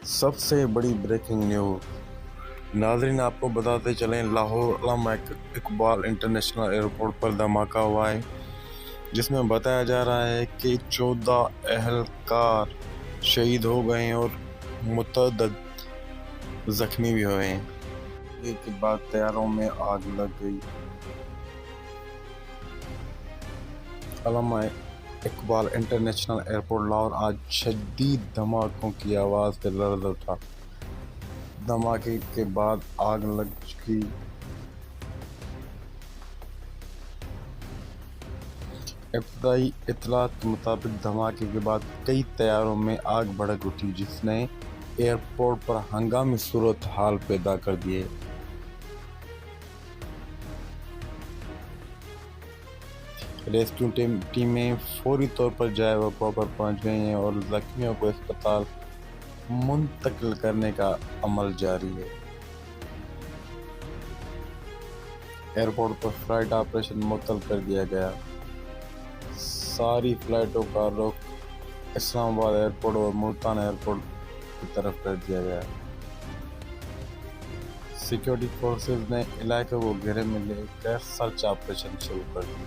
سب سے بڑی breaking news ناظرین، آپ کو بتاتے چلیں لاہور علامہ اقبال انٹرنیشنل ایئرپورٹ پر دھماکہ ہوا ہے، جس میں بتایا جا رہا ہے کہ 14 اہلکار شہید ہو گئے ہیں اور متعدد زخمی بھی ہوئے ہیں۔ یہ کے بعد طیاروں میں آگ لگ گئی۔ علامہ اقبال انٹرنیشنل ایئرپورٹ لاہور آج شدید دھماکوں کی آواز سے لرز اٹھا۔ دھماکے کے بعد آگ لگ گئی۔ ابتدائی اطلاعات کے مطابق دھماکے کے بعد کئی طیاروں میں آگ بھڑک اٹھی، جس نے ایئرپورٹ پر ہنگامی صورتحال پیدا کر دی ہے۔ ریسکیو ٹیمیں فوری طور پر جائے وقوع پر پہنچ گئی ہیں اور زخمیوں کو اسپتال منتقل کرنے کا عمل جاری ہے۔ ایئرپورٹ پر فلائٹ آپریشن معطل کر دیا گیا۔ ساری فلائٹوں کا رخ اسلام آباد ایئرپورٹ اور ملتان ایئرپورٹ کی طرف کر دیا گیا۔ سیکیورٹی فورسز نے علاقے کو گھیرے میں لے کر سرچ آپریشن شروع کر دی۔